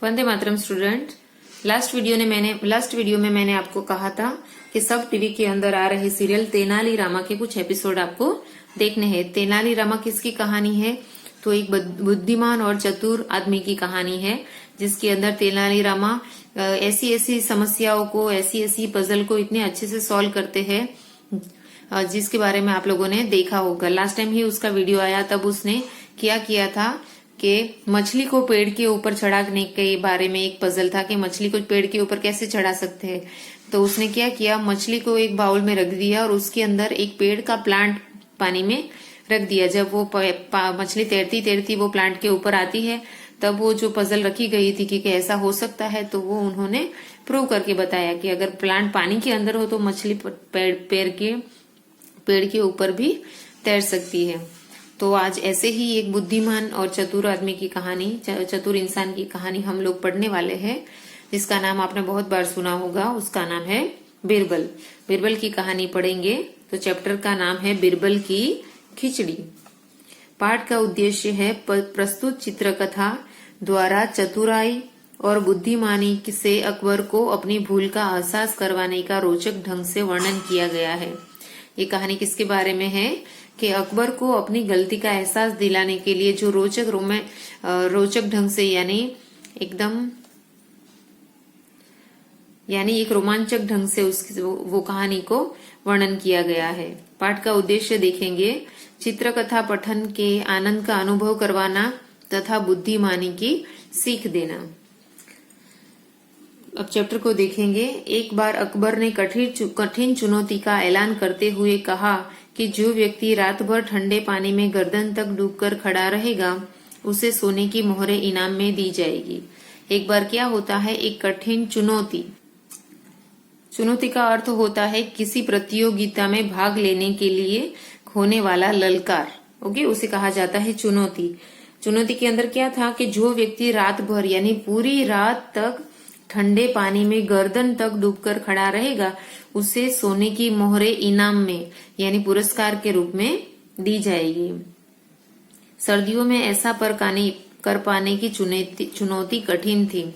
Vande Mataram student. Last video में मैंने आपको कहा था कि सब टीवी के अंदर आ रहे सीरियल तेनाली रामा के कुछ एपिसोड आपको देखने हैं। तेनाली रामा किसकी कहानी है? तो एक बुद्धिमान और चतुर आदमी की कहानी है, जिसके अंदर तेनाली रामा ऐसी ऐसी समस्याओं को, ऐसी ऐसी पजल को इतने अच्छे से सॉल्व करते हैं, जिसके बारे में आप लोगों ने देखा होगा। लास्ट टाइम ही उसका वीडियो आया, तब उसने क्या किया था कि मछली को पेड़ के ऊपर चढ़ाने के बारे में एक पजल था कि मछली को पेड़ के ऊपर कैसे चढ़ा सकते हैं। तो उसने क्या किया, मछली को एक बाउल में रख दिया और उसके अंदर एक पेड़ का प्लांट पानी में रख दिया। जब वो मछली तैरती तैरती वो प्लांट के ऊपर आती है, तब वो जो पजल रखी गई थी कि ऐसा हो सकता है, तो वो उन्होंने प्रूव करके बताया कि अगर प्लांट पानी के अंदर हो तो मछली पेड़ के ऊपर भी तैर सकती है। तो आज ऐसे ही एक बुद्धिमान और चतुर आदमी की कहानी, चतुर इंसान की कहानी हम लोग पढ़ने वाले हैं, जिसका नाम आपने बहुत बार सुना होगा। उसका नाम है बिरबल। बिरबल की कहानी पढ़ेंगे। तो चैप्टर का नाम है बिरबल की खिचड़ी। पाठ का उद्देश्य है प्रस्तुत चित्रकथा द्वारा चतुराई और बुद्धिमानी से अकबर को अपनी भूल का एहसास करवाने का रोचक ढंग से वर्णन किया गया है। ये कहानी किसके बारे में है कि अकबर को अपनी गलती का एहसास दिलाने के लिए जो रोचक ढंग से यानी एक रोमांचक ढंग से वो कहानी को वर्णन किया गया है। पाठ का उद्देश्य देखेंगे, चित्रकथा पठन के आनंद का अनुभव करवाना तथा बुद्धिमानी की सीख देना। अब चैप्टर को देखेंगे। एक बार अकबर ने कठिन चुनौती का ऐलान करते हुए कहा कि जो व्यक्ति रात भर ठंडे पानी में गर्दन तक डूबकर खड़ा रहेगा, उसे सोने की मोहरें इनाम में दी जाएगी। एक बार क्या होता है, एक कठिन चुनौती का अर्थ होता है किसी प्रतियोगिता में भाग लेने के लिए होने वाला ललकार। ओके, उसे कहा जाता है चुनौती। चुनौती के अंदर क्या था कि जो व्यक्ति रात भर यानी पूरी रात तक ठंडे पानी में गर्दन तक डूबकर खड़ा रहेगा, उसे सोने की मोहरें इनाम में यानी पुरस्कार के रूप में दी जाएगी। सर्दियों में ऐसा कर पाने की चुनौती कठिन थी।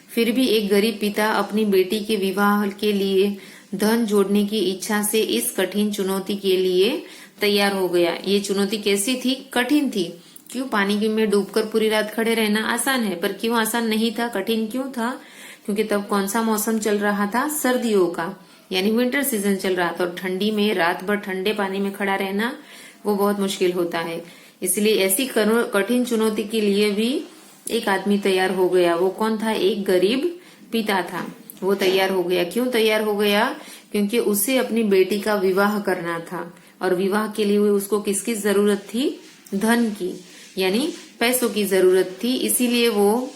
फिर भी एक गरीब पिता अपनी बेटी के विवाह के लिए धन जोड़ने की इच्छा से इस कठिन चुनौती के लिए तैयार हो गया। ये चुनौती कैसी थी? कठिन थी। क्यों? पानी में डूबकर पूरी रात खड़े रहना आसान है, पर क्यों आसान नहीं था? कठिन क्यों था? क्योंकि तब कौन सा मौसम चल रहा था? सर्दियों का, यानी विंटर सीजन चल रहा था। और ठंडी में रात भर ठंडे पानी में खड़ा रहना वो बहुत मुश्किल होता है। इसलिए ऐसी कठिन चुनौती के लिए भी एक आदमी तैयार हो गया। वो कौन था? एक गरीब पिता था। वो तैयार हो गया। क्यों तैयार हो गया? क्योंकि उसे अपनी बेटी का विवाह करना था, और विवाह के लिए उसको किसकी जरूरत थी? धन की, यानी पैसों की जरूरत थी। इसीलिए वो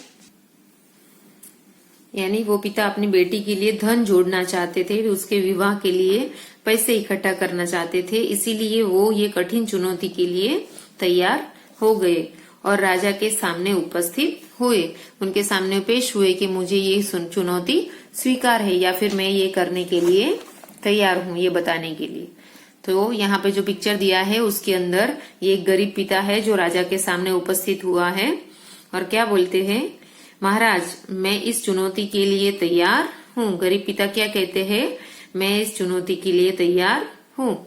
पिता अपनी बेटी के लिए धन जोड़ना चाहते थे, उसके विवाह के लिए पैसे इकट्ठा करना चाहते थे। इसीलिए वो ये कठिन चुनौती के लिए तैयार हो गए और राजा के सामने उपस्थित हुए। उनके सामने पेश हुए कि मुझे ये चुनौती स्वीकार है या फिर मैं ये करने के लिए तैयार हूँ, ये बताने के लिए। तो यहाँ पे जो पिक्चर दिया है उसके अंदर ये एक गरीब पिता है जो राजा के सामने उपस्थित हुआ है और क्या बोलते हैं, महाराज मैं इस चुनौती के लिए तैयार हूँ। गरीब पिता क्या कहते हैं? मैं इस चुनौती के लिए तैयार हूँ।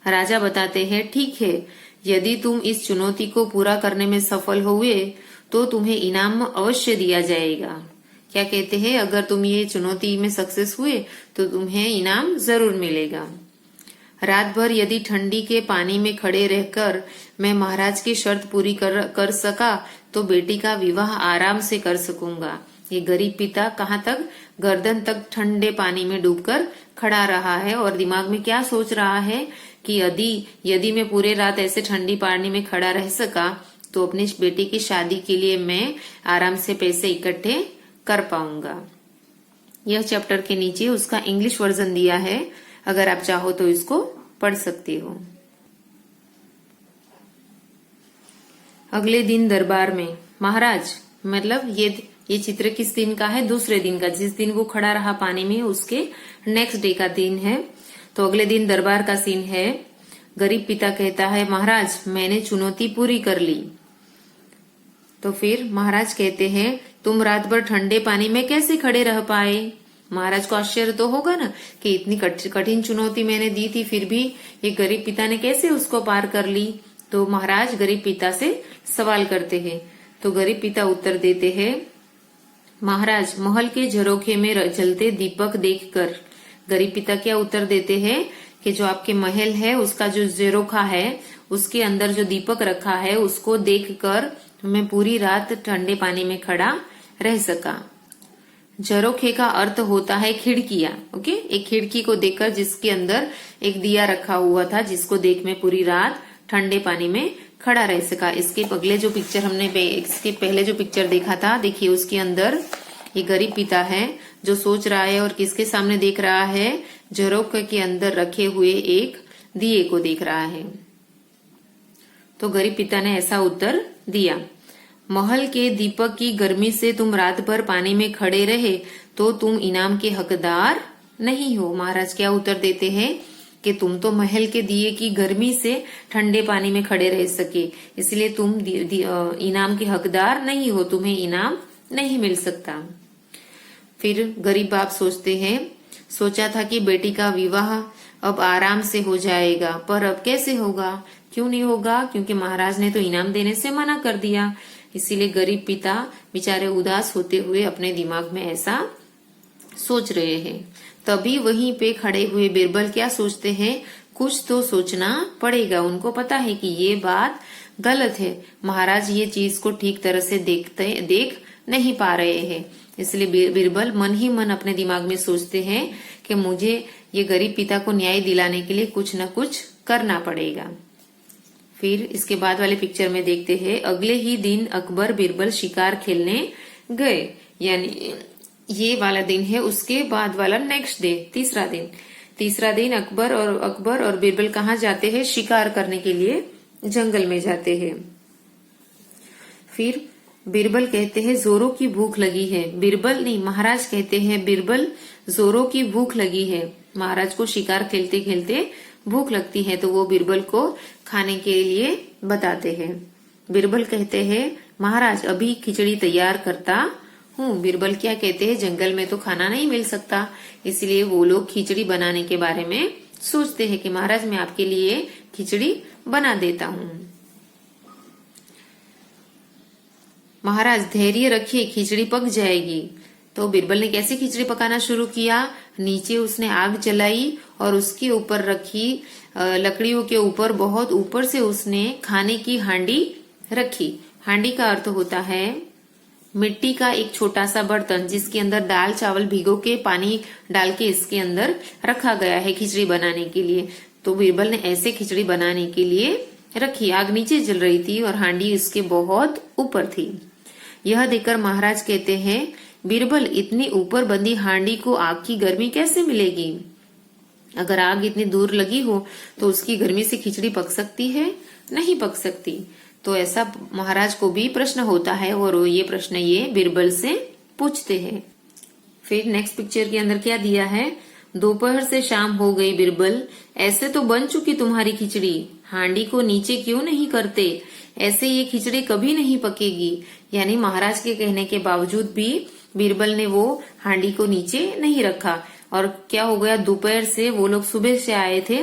राजा बताते हैं, ठीक है, यदि तुम इस चुनौती को पूरा करने में सफल हुए तो तुम्हें इनाम अवश्य दिया जाएगा। क्या कहते हैं? अगर तुम ये चुनौती में सक्सेस हुए तो तुम्हें इनाम जरूर मिलेगा। रात भर यदि ठंडी के पानी में खड़े रहकर मैं महाराज की शर्त पूरी कर सका तो बेटी का विवाह आराम से कर सकूंगा। ये गरीब पिता कहाँ तक? गर्दन तक ठंडे पानी में डूबकर खड़ा रहा है और दिमाग में क्या सोच रहा है कि यदि मैं पूरे रात ऐसे ठंडी पानी में खड़ा रह सका तो अपनी बेटी की शादी के लिए मैं आराम से पैसे इकट्ठे कर पाऊंगा। यह चैप्टर के नीचे उसका इंग्लिश वर्जन दिया है, अगर आप चाहो तो इसको पढ़ सकते हो। अगले दिन दरबार में महाराज, मतलब ये चित्र किस दिन का है? दूसरे दिन का। जिस दिन वो खड़ा रहा पानी में उसके नेक्स्ट डे का दिन है। तो अगले दिन दरबार का सीन है। गरीब पिता कहता है, महाराज मैंने चुनौती पूरी कर ली। तो फिर महाराज कहते हैं तुम रात भर ठंडे पानी में कैसे खड़े रह पाए। महाराज को आश्चर्य तो होगा ना कि इतनी कठिन चुनौती मैंने दी थी, फिर भी ये गरीब पिता ने कैसे उसको पार कर ली। तो महाराज गरीब पिता से सवाल करते हैं। तो गरीब पिता उत्तर देते हैं, महाराज महल के झरोखे में जलते दीपक देखकर। गरीब पिता क्या उत्तर देते हैं कि जो आपके महल है उसका जो झरोखा है उसके अंदर जो दीपक रखा है उसको देखकर मैं पूरी रात ठंडे पानी में खड़ा रह सका। झरोखे का अर्थ होता है खिड़कियां। ओके, एक खिड़की को देखकर जिसके अंदर एक दिया रखा हुआ था जिसको देख मैं पूरी रात ठंडे पानी में खड़ा रह सका। इसके अगले जो पिक्चर हमने इसके पहले जो पिक्चर देखा था, देखिए उसके अंदर ये गरीब पिता है जो सोच रहा है और किसके सामने देख रहा है, झरोखे के अंदर रखे हुए एक दिए को देख रहा है। तो गरीब पिता ने ऐसा उत्तर दिया, महल के दीपक की गर्मी से तुम रात भर पानी में खड़े रहे तो तुम इनाम के हकदार नहीं हो। महाराज क्या उत्तर देते हैं कि तुम तो महल के दिए की गर्मी से ठंडे पानी में खड़े रह सके, इसलिए तुम इनाम के हकदार नहीं हो, तुम्हें इनाम नहीं मिल सकता। फिर गरीब बाप सोचते हैं, सोचा था कि बेटी का विवाह अब आराम से हो जाएगा, पर अब कैसे होगा। क्यों नहीं होगा, क्योंकि महाराज ने तो इनाम देने से मना कर दिया। इसीलिए गरीब पिता बेचारे उदास होते हुए अपने दिमाग में ऐसा सोच रहे हैं। तभी वहीं पे खड़े हुए बिरबल क्या सोचते हैं, कुछ तो सोचना पड़ेगा। उनको पता है कि ये बात गलत है, महाराज ये चीज को ठीक तरह से देख नहीं पा रहे हैं। इसलिए बिरबल मन ही मन अपने दिमाग में सोचते हैं कि मुझे ये गरीब पिता को न्याय दिलाने के लिए कुछ न कुछ करना पड़ेगा। फिर इसके बाद वाले पिक्चर में देखते हैं, अगले ही दिन अकबर बिरबल शिकार खेलने गए। यानी ये वाला दिन है, उसके बाद वाला नेक्स्ट डे तीसरा दिन अकबर और बिरबल कहाँ जाते हैं, शिकार करने के लिए जंगल में जाते हैं। फिर बिरबल कहते हैं जोरों की भूख लगी है। बिरबल नहीं, महाराज कहते हैं बिरबल जोरों की भूख लगी है। महाराज को शिकार खेलते खेलते भूख लगती है तो वो बिरबल को खाने के लिए बताते हैं। बिरबल कहते हैं महाराज अभी खिचड़ी तैयार करता हूँ। बिरबल क्या कहते हैं, जंगल में तो खाना नहीं मिल सकता, इसलिए वो लोग खिचड़ी बनाने के बारे में सोचते हैं कि महाराज मैं आपके लिए खिचड़ी बना देता हूँ। महाराज धैर्य रखिए, खिचड़ी पक जाएगी। तो बिरबल ने कैसे खिचड़ी पकाना शुरू किया, नीचे उसने आग जलाई और उसके ऊपर रखी लकड़ियों के ऊपर बहुत ऊपर से उसने खाने की हांडी रखी। हांडी का अर्थ होता है मिट्टी का एक छोटा सा बर्तन जिसके अंदर दाल चावल भिगो के पानी डाल के इसके अंदर रखा गया है खिचड़ी बनाने के लिए। तो बिरबल ने ऐसे खिचड़ी बनाने के लिए रखी। आग नीचे जल रही थी और हांडी इसके बहुत ऊपर थी। यह देखकर महाराज कहते हैं बिरबल इतनी ऊपर बंदी हांडी को आग की गर्मी कैसे मिलेगी। अगर आग इतनी दूर लगी हो तो उसकी गर्मी से खिचड़ी पक सकती है, नहीं पक सकती। तो ऐसा महाराज को भी प्रश्न होता है और ये प्रश्न ये बिरबल से पूछते हैं। फिर नेक्स्ट पिक्चर के अंदर क्या दिया है, दोपहर से शाम हो गई बिरबल, ऐसे तो बन चुकी तुम्हारी खिचड़ी, हांडी को नीचे क्यों नहीं करते, ऐसे ये खिचड़ी कभी नहीं पकेगी। यानी महाराज के कहने के बावजूद भी बिरबल ने वो हांडी को नीचे नहीं रखा। और क्या हो गया, दोपहर से वो लोग सुबह से आए थे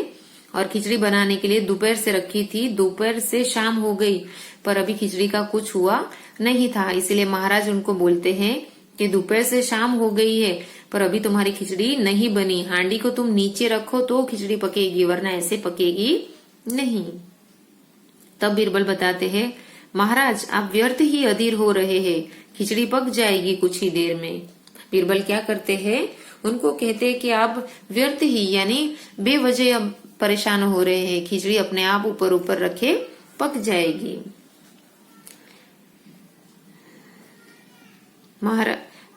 और खिचड़ी बनाने के लिए दोपहर से रखी थी, दोपहर से शाम हो गई पर अभी खिचड़ी का कुछ हुआ नहीं था। इसलिए महाराज उनको बोलते हैं कि दोपहर से शाम हो गई है पर अभी तुम्हारी खिचड़ी नहीं बनी, हांडी को तुम नीचे रखो तो खिचड़ी पकेगी वरना ऐसे पकेगी नहीं। तब बिरबल बताते हैं महाराज आप व्यर्थ ही अधीर हो रहे हैं, खिचड़ी पक जाएगी कुछ ही देर में। बिरबल क्या करते हैं, उनको कहते हैं कि आप व्यर्थ ही यानी बेवजह अब परेशान हो रहे हैं, खिचड़ी अपने आप ऊपर ऊपर रखे पक जाएगी।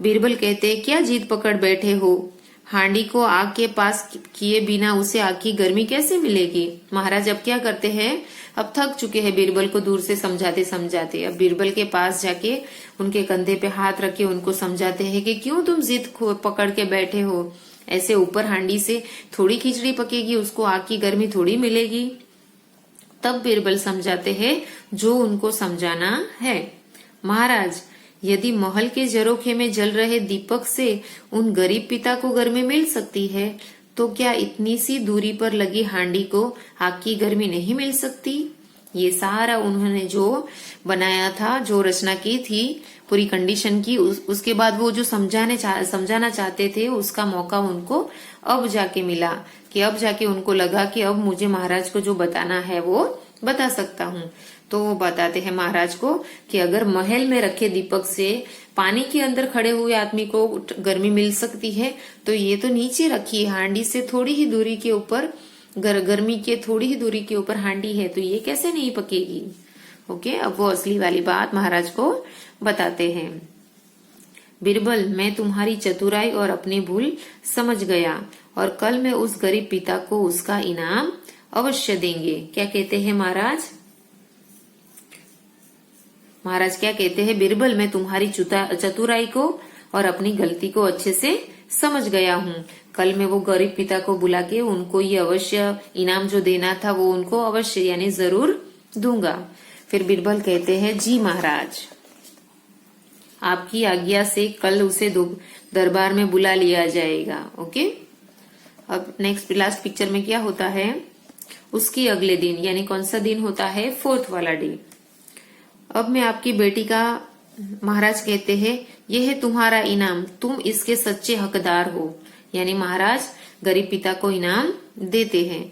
बिरबल कहते हैं क्या जीत पकड़ बैठे हो, हांडी को आग के पास किए बिना उसे आग की गर्मी कैसे मिलेगी। महाराज अब क्या करते हैं, अब थक चुके हैं बिरबल को दूर से समझाते समझाते। अब बिरबल के पास जाके उनके कंधे पे हाथ रखे उनको समझाते हैं कि क्यों तुम जिद पकड़ के बैठे हो, ऐसे ऊपर हांडी से थोड़ी खिचड़ी पकेगी, उसको आग की गर्मी थोड़ी मिलेगी। तब बिरबल समझाते हैं जो उनको समझाना है। महाराज यदि महल के झरोखे में जल रहे दीपक से उन गरीब पिता को गर्मी मिल सकती है, तो क्या इतनी सी दूरी पर लगी हांडी को आग की गर्मी नहीं मिल सकती? ये सारा उन्होंने जो बनाया था, जो रचना की थी पूरी कंडीशन की, उसके बाद वो जो समझाना चाहते थे, उसका मौका उनको अब जाके मिला, कि अब जाके उनको लगा कि अब मुझे महाराज को जो बताना है वो बता सकता हूँ। तो वो बताते हैं महाराज को कि अगर महल में रखे दीपक से पानी के अंदर खड़े हुए आदमी को गर्मी मिल सकती है, तो ये तो नीचे रखी हांडी से थोड़ी ही दूरी के ऊपर, गर्मी के थोड़ी ही दूरी के ऊपर हांडी है, तो ये कैसे नहीं पकेगी। ओके, अब वो असली वाली बात महाराज को बताते हैं। बिरबल, मैं तुम्हारी चतुराई और अपनी भूल समझ गया, और कल मैं उस गरीब पिता को उसका इनाम अवश्य देंगे। क्या कहते हैं महाराज? महाराज क्या कहते हैं? बिरबल, मैं तुम्हारी चतुराई को और अपनी गलती को अच्छे से समझ गया हूँ। कल मैं वो गरीब पिता को बुला के उनको ये अवश्य इनाम जो देना था वो उनको अवश्य यानी जरूर दूंगा। फिर बिरबल कहते हैं, जी महाराज, आपकी आज्ञा से कल उसे दरबार में बुला लिया जाएगा। ओके, अब नेक्स्ट लास्ट पिक्चर में क्या होता है? उसकी अगले दिन यानी कौन सा दिन होता है? 4th वाला डे। अब मैं आपकी बेटी का, महाराज कहते हैं, यह है तुम्हारा इनाम, तुम इसके सच्चे हकदार हो। यानी महाराज गरीब पिता को इनाम देते हैं।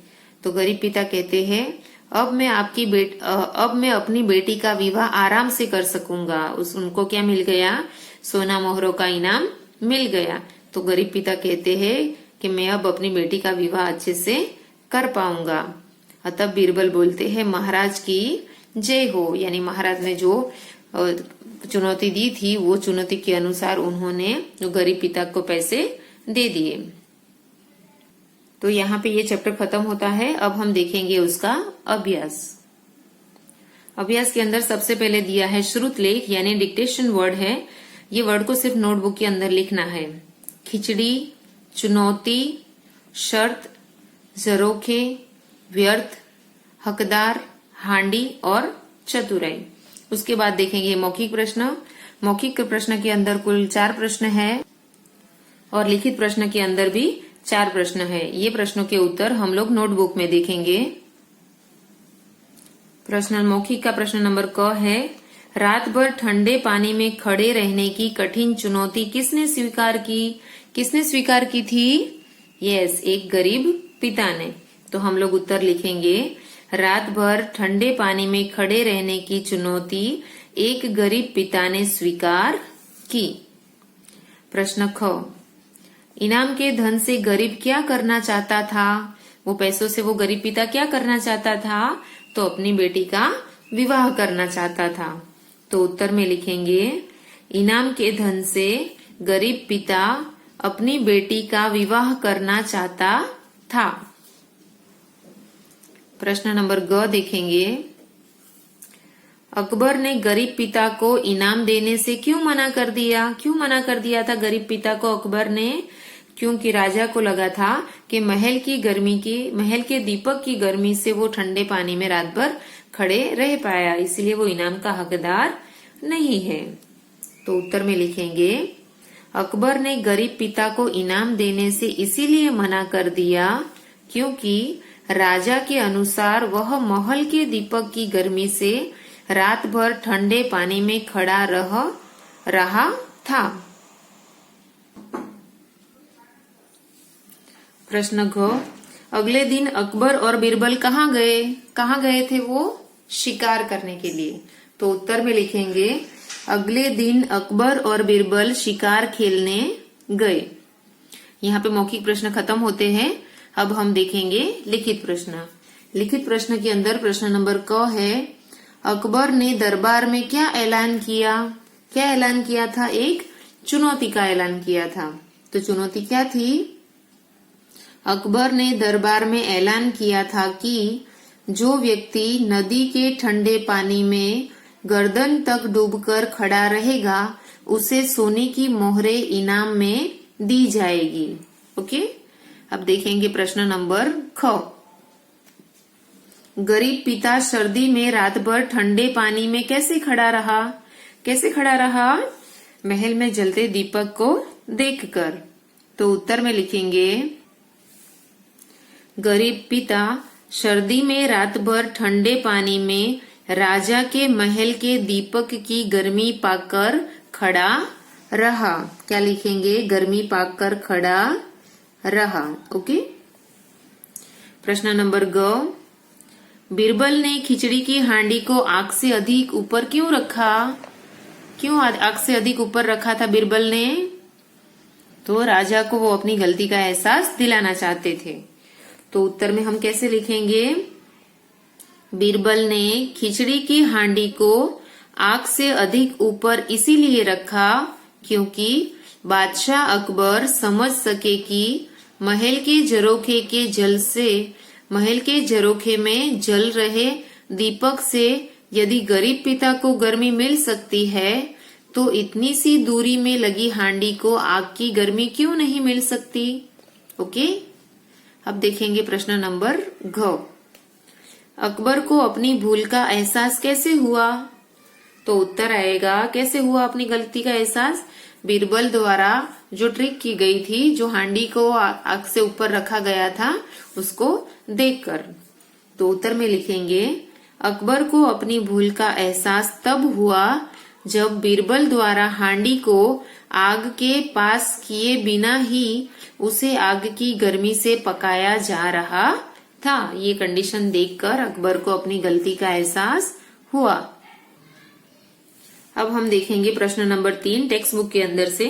तो गरीब पिता कहते हैं, अब मैं अपनी बेटी का विवाह आराम से कर सकूंगा। उनको क्या मिल गया? सोना मोहरों का इनाम मिल गया। तो गरीब पिता कहते हैं कि मैं अब अपनी बेटी का विवाह अच्छे से कर पाऊंगा। तब बीरबल बोलते हैं, महाराज की जय हो। यानी महाराज ने जो चुनौती दी थी वो चुनौती के अनुसार उन्होंने गरीब पिता को पैसे दे दिए। तो यहाँ पे ये चैप्टर खत्म होता है। अब हम देखेंगे उसका अभ्यास। अभ्यास के अंदर सबसे पहले दिया है श्रुत लेख यानी डिक्टेशन वर्ड है। ये वर्ड को सिर्फ नोटबुक के अंदर लिखना है। खिचड़ी, चुनौती, शर्त, झरोखे, व्यर्थ, हकदार, हांडी और चतुराई। उसके बाद देखेंगे मौखिक प्रश्न। मौखिक प्रश्न के अंदर कुल 4 प्रश्न है और लिखित प्रश्न के अंदर भी 4 प्रश्न है। ये प्रश्नों के उत्तर हम लोग नोटबुक में देखेंगे। प्रश्न मौखिक का प्रश्न नंबर क है, रात भर ठंडे पानी में खड़े रहने की कठिन चुनौती किसने स्वीकार की? किसने स्वीकार की थी? यस, एक गरीब पिता ने। तो हम लोग उत्तर लिखेंगे, रात भर ठंडे पानी में खड़े रहने की चुनौती एक गरीब पिता ने स्वीकार की। प्रश्न ख, इनाम के धन से गरीब क्या करना चाहता था? वो पैसों से वो गरीब पिता क्या करना चाहता था? तो अपनी बेटी का विवाह करना चाहता था। तो उत्तर में लिखेंगे, इनाम के धन से गरीब पिता अपनी बेटी का विवाह करना चाहता था। प्रश्न नंबर ग देखेंगे, अकबर ने गरीब पिता को इनाम देने से क्यों मना कर दिया? क्यों मना कर दिया था गरीब पिता को अकबर ने? क्योंकि राजा को लगा था कि महल के दीपक की गर्मी से वो ठंडे पानी में रात भर खड़े रह पाया, इसलिए वो इनाम का हकदार नहीं है। तो उत्तर में लिखेंगे, अकबर ने गरीब पिता को इनाम देने से इसीलिए मना कर दिया क्योंकि राजा के अनुसार वह महल के दीपक की गर्मी से रात भर ठंडे पानी में खड़ा रहा था। प्रश्न घ, अगले दिन अकबर और बीरबल कहाँ गए थे? वो शिकार करने के लिए। तो उत्तर में लिखेंगे, अगले दिन अकबर और बीरबल शिकार खेलने गए। यहाँ पे मौखिक प्रश्न खत्म होते हैं। अब हम देखेंगे लिखित प्रश्न। लिखित प्रश्न के अंदर प्रश्न नंबर क है, अकबर ने दरबार में क्या ऐलान किया? क्या ऐलान किया था? एक चुनौती का ऐलान किया था। तो चुनौती क्या थी? अकबर ने दरबार में ऐलान किया था कि जो व्यक्ति नदी के ठंडे पानी में गर्दन तक डूबकर खड़ा रहेगा उसे सोने की मोहरें इनाम में दी जाएगी। ओके, अब देखेंगे प्रश्न नंबर ख, गरीब पिता सर्दी में रात भर ठंडे पानी में कैसे खड़ा रहा? महल में जलते दीपक को देखकर। तो उत्तर में लिखेंगे गरीब पिता सर्दी में रात भर ठंडे पानी में राजा के महल के दीपक की गर्मी पाकर खड़ा रहा। क्या लिखेंगे? गर्मी पाकर खड़ा रहा। ओके। प्रश्न नंबर ग, बीरबल ने खिचड़ी की हांडी को आग से अधिक ऊपर क्यों रखा? क्यों आग से अधिक ऊपर रखा था बीरबल ने? तो राजा को वो अपनी गलती का एहसास दिलाना चाहते थे। तो उत्तर में हम कैसे लिखेंगे? बीरबल ने खिचड़ी की हांडी को आग से अधिक ऊपर इसीलिए रखा क्योंकि बादशाह अकबर समझ सके कि महल के झरोखे के जल से, महल के झरोखे में जल रहे दीपक से यदि गरीब पिता को गर्मी मिल सकती है तो इतनी सी दूरी में लगी हांडी को आग की गर्मी क्यों नहीं मिल सकती? ओके। अब देखेंगे प्रश्न नंबर घ, अकबर को अपनी भूल का एहसास कैसे हुआ? तो उत्तर आएगा कैसे हुआ अपनी गलती का एहसास? बीरबल द्वारा जो ट्रिक की गई थी, जो हांडी को आग से ऊपर रखा गया था, उसको देखकर। तो उत्तर में लिखेंगे अकबर को अपनी भूल का एहसास तब हुआ जब बीरबल द्वारा हांडी को आग के पास किए बिना ही उसे आग की गर्मी से पकाया जा रहा था। ये कंडीशन देखकर अकबर को अपनी गलती का एहसास हुआ। अब हम देखेंगे प्रश्न नंबर 3 टेक्स्ट बुक के अंदर से।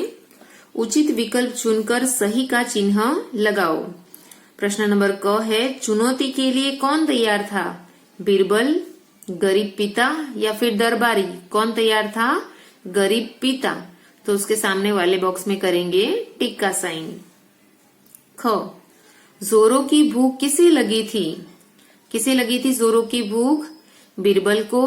उचित विकल्प चुनकर सही का चिन्ह लगाओ। प्रश्न नंबर क है, चुनौती के लिए कौन तैयार था? बीरबल, गरीब पिता या फिर दरबारी? कौन तैयार था? गरीब पिता। तो उसके सामने वाले बॉक्स में करेंगे टिक का साइन। ख, जोरों की भूख किसे लगी थी? किसे लगी थी जोरों की भूख? बीरबल को,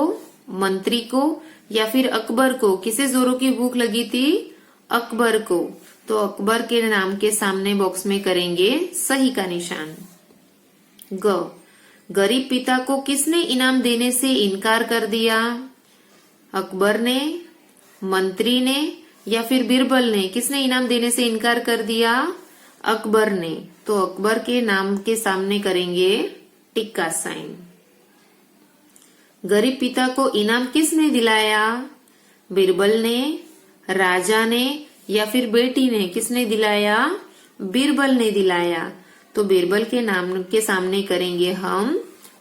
मंत्री को या फिर अकबर को? किसे जोरों की भूख लगी थी? अकबर को। तो अकबर के नाम के सामने बॉक्स में करेंगे सही का निशान। ग, गरीब पिता को किसने इनाम देने से इनकार कर दिया? अकबर ने, मंत्री ने या फिर बीरबल ने? किसने इनाम देने से इनकार कर दिया? अकबर ने। तो अकबर के नाम के सामने करेंगे टिक का साइन। गरीब पिता को इनाम किसने दिलाया? बीरबल ने, राजा ने या फिर बेटी ने? किसने दिलाया? बीरबल ने दिलाया। तो बीरबल के नाम के सामने करेंगे हम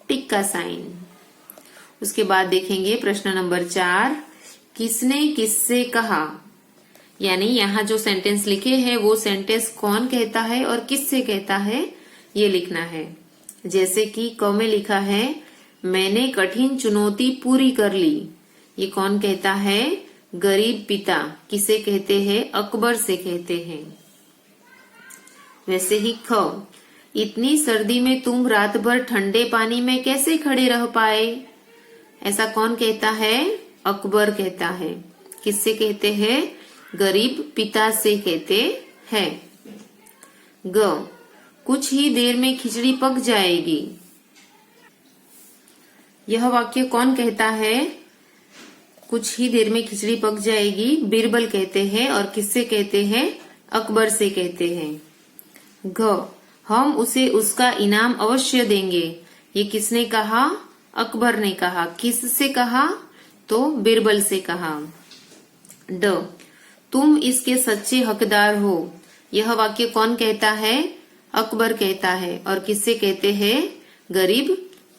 टिक का साइन। उसके बाद देखेंगे प्रश्न नंबर 4, किसने किससे कहा? यानी यहाँ जो सेंटेंस लिखे हैं वो सेंटेंस कौन कहता है और किससे कहता है, ये लिखना है। जैसे कि क में लिखा है, मैंने कठिन चुनौती पूरी कर ली। ये कौन कहता है? गरीब पिता। किसे कहते हैं? अकबर से कहते हैं। वैसे ही ख, इतनी सर्दी में तुम रात भर ठंडे पानी में कैसे खड़े रह पाए? ऐसा कौन कहता है? अकबर कहता है। किससे कहते हैं? गरीब पिता से कहते हैं। ग, कुछ ही देर में खिचड़ी पक जाएगी। यह वाक्य कौन कहता है? कुछ ही देर में खिचड़ी पक जाएगी बीरबल कहते हैं। और किससे कहते हैं? अकबर से कहते हैं। घ, हम उसे उसका इनाम अवश्य देंगे। ये किसने कहा? अकबर ने कहा। किससे कहा? तो बीरबल से कहा। ड, तुम इसके सच्चे हकदार हो। यह वाक्य कौन कहता है? अकबर कहता है। और किससे कहते हैं? गरीब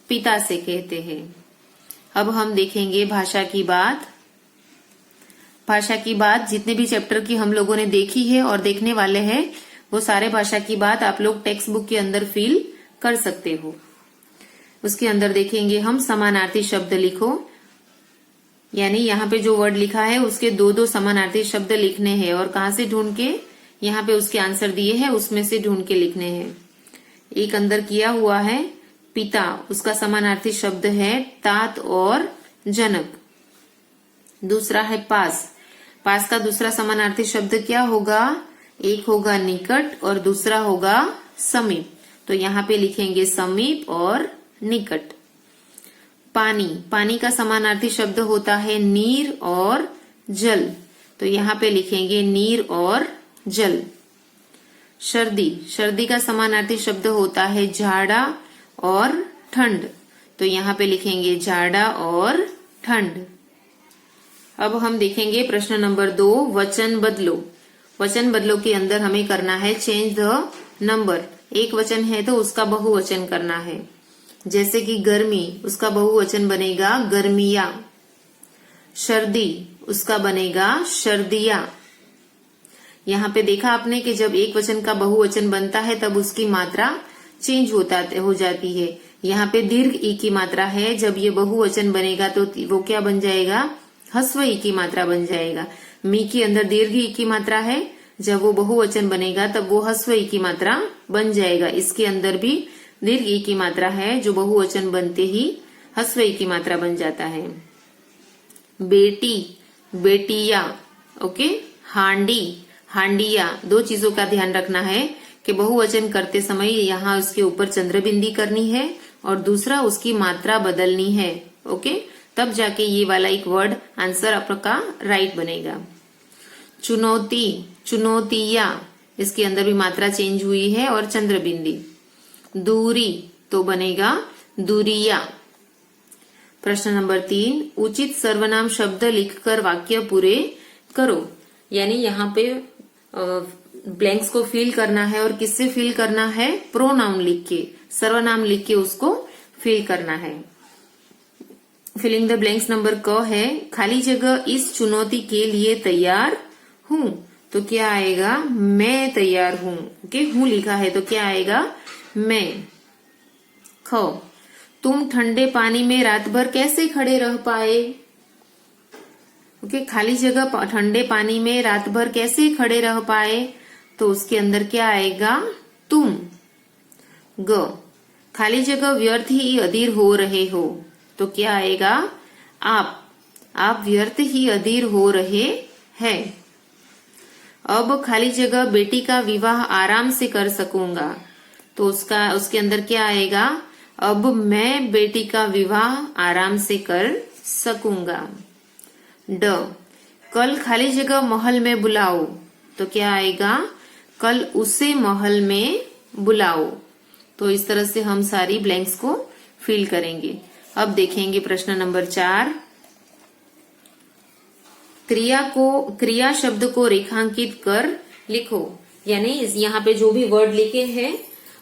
पिता से कहते हैं। अब हम देखेंगे भाषा की बात। भाषा की बात जितने भी चैप्टर की हम लोगों ने देखी है और देखने वाले हैं, वो सारे भाषा की बात आप लोग टेक्स्ट बुक के अंदर फिल कर सकते हो। उसके अंदर देखेंगे हम समानार्थी शब्द लिखो। यानी यहाँ पे जो वर्ड लिखा है उसके दो दो समानार्थी शब्द लिखने हैं और कहाँ से ढूंढ के, यहाँ पे उसके आंसर दिए हैं उसमें से ढूंढ के लिखने हैं। एक अंदर किया हुआ है पिता, उसका समानार्थी शब्द है तात और जनक। दूसरा है पास, पास का दूसरा समानार्थी शब्द क्या होगा? एक होगा निकट और दूसरा होगा समीप। तो यहाँ पे लिखेंगे समीप और निकट। पानी, पानी का समानार्थी शब्द होता है नीर और जल। तो यहाँ पे लिखेंगे नीर और जल। सर्दी, सर्दी का समानार्थी शब्द होता है जाड़ा और ठंड, तो यहाँ पे लिखेंगे जाड़ा और ठंड। अब हम देखेंगे प्रश्न नंबर 2, वचन बदलो। वचन बदलो के अंदर हमें करना है चेंज द नंबर। एक वचन है तो उसका बहुवचन करना है। जैसे कि गर्मी, उसका बहुवचन बनेगा गर्मिया। सर्दी, उसका बनेगा सर्दिया। यहाँ पे देखा आपने कि जब एक वचन का बहुवचन बनता है तब उसकी मात्रा चेंज हो जाती है। यहाँ पे दीर्घ ई की मात्रा है, जब ये बहुवचन बनेगा तो वो क्या बन जाएगा, ह्रस्व ई की मात्रा बन जाएगा। मी के अंदर दीर्घ ई की मात्रा है, जब वो बहुवचन बनेगा तब वो ह्रस्व ई की मात्रा बन जाएगा। इसके अंदर भी दीर्घ ई की मात्रा है, जो बहुवचन बनते ही ह्रस्व ई की मात्रा बन जाता है। बेटी, बेटिया। ओके, हांडी, हांडिया। दो चीजों का ध्यान रखना है कि बहुवचन करते समय यहाँ उसके ऊपर चंद्रबिंदी करनी है और दूसरा उसकी मात्रा बदलनी है। ओके, तब जाके ये वाला एक वर्ड आंसर आपका राइट बनेगा। चुनौती, चुनौतिया। इसके अंदर भी मात्रा चेंज हुई है और चंद्रबिंदी। दूरी, तो बनेगा दूरिया। प्रश्न नंबर 3, उचित सर्वनाम शब्द लिखकर वाक्य पूरे करो। यानी यहाँ पे ब्लैंक्स को फिल करना है और किससे फिल करना है, प्रोनाउन लिख के, सर्वनाम लिख के उसको फिल करना है। फिलिंग द ब्लैंक्स नंबर क है, खाली जगह इस चुनौती के लिए तैयार हूं, तो क्या आएगा, मैं तैयार हूं। ओके, हूं लिखा है तो क्या आएगा, मैं। ख, तुम ठंडे पानी में रात भर कैसे खड़े रह पाए। ओके, खाली जगह ठंडे पानी में रात भर कैसे खड़े रह पाए, तो उसके अंदर क्या आएगा, तुम। ग, खाली जगह व्यर्थ ही अधीर हो रहे हो, तो क्या आएगा, आप व्यर्थ ही अधीर हो रहे हैं। अब खाली जगह बेटी का विवाह आराम से कर सकूंगा, तो उसके अंदर क्या आएगा, अब मैं बेटी का विवाह आराम से कर सकूंगा। ड, कल खाली जगह महल में बुलाओ, तो क्या आएगा, कल उसे महल में बुलाओ। तो इस तरह से हम सारी ब्लैंक्स को फिल करेंगे। अब देखेंगे प्रश्न नंबर 4, क्रिया शब्द को रेखांकित कर लिखो। यानी यहाँ पे जो भी वर्ड लिखे हैं,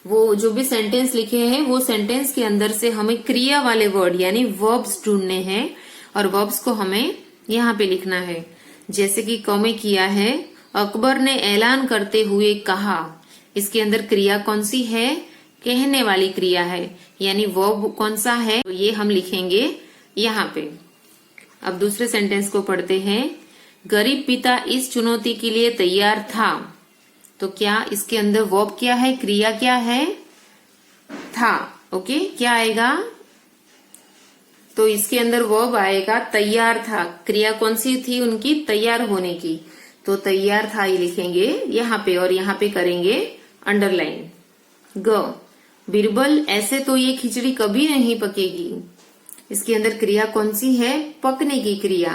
वो जो भी सेंटेंस लिखे हैं, वो सेंटेंस के अंदर से हमें क्रिया वाले वर्ड यानी वर्ब्स ढूंढने हैं और वर्ब्स को हमें यहाँ पे लिखना है। जैसे कि क में किया है, अकबर ने ऐलान करते हुए कहा। इसके अंदर क्रिया कौन सी है, कहने वाली क्रिया है, यानी वर्ब कौन सा है, ये हम लिखेंगे यहाँ पे। अब दूसरे सेंटेंस को पढ़ते हैं, गरीब पिता इस चुनौती के लिए तैयार था, तो क्या इसके अंदर वर्ब क्या है, क्रिया क्या है, था। ओके, क्या आएगा, तो इसके अंदर वर्ब आएगा तैयार था। क्रिया कौन सी थी उनकी, तैयार होने की, तो तैयार था ये लिखेंगे यहाँ पे और यहाँ पे करेंगे अंडरलाइन। ग, बिरबल ऐसे तो ये खिचड़ी कभी नहीं पकेगी। इसके अंदर क्रिया कौन सी है, पकने की क्रिया,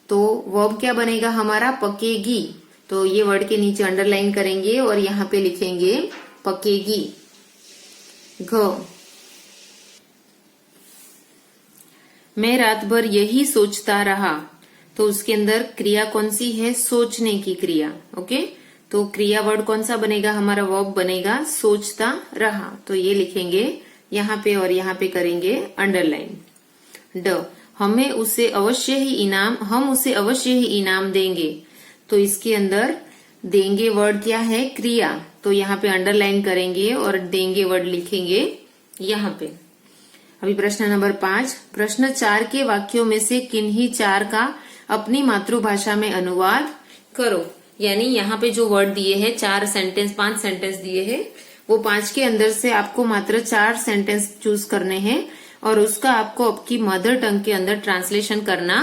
तो वर्ब क्या बनेगा हमारा, पकेगी। तो ये वर्ड के नीचे अंडरलाइन करेंगे और यहाँ पे लिखेंगे पकेगी। घ, मैं रात भर यही सोचता रहा, तो उसके अंदर क्रिया कौन सी है, सोचने की क्रिया। ओके, तो क्रिया वर्ड कौन सा बनेगा हमारा, वर्ब बनेगा सोचता रहा, तो ये लिखेंगे यहाँ पे और यहाँ पे करेंगे अंडरलाइन। ड, हम उसे अवश्य ही इनाम देंगे, तो इसके अंदर देंगे वर्ड क्या है, क्रिया, तो यहाँ पे अंडरलाइन करेंगे और देंगे वर्ड लिखेंगे यहाँ पे। अभी प्रश्न नंबर 5, प्रश्न 4 के वाक्यों में से किन्हीं 4 का अपनी मातृभाषा में अनुवाद करो। यानी यहाँ पे जो वर्ड दिए हैं, 5 सेंटेंस दिए हैं, वो 5 के अंदर से आपको मात्र 4 सेंटेंस चूज करने हैं और उसका आपको आपकी मदर टंग के अंदर ट्रांसलेशन करना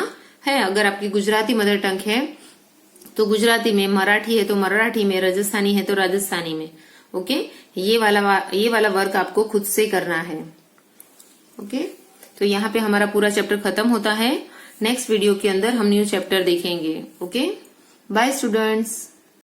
है। अगर आपकी गुजराती मदर टंग है तो गुजराती में, मराठी है तो मराठी में, राजस्थानी है तो राजस्थानी में। ओके, ये वाला वर्क आपको खुद से करना है। ओके, तो यहाँ पे हमारा पूरा चैप्टर खत्म होता है। नेक्स्ट वीडियो के अंदर हम न्यू चैप्टर देखेंगे। Okay, bye students.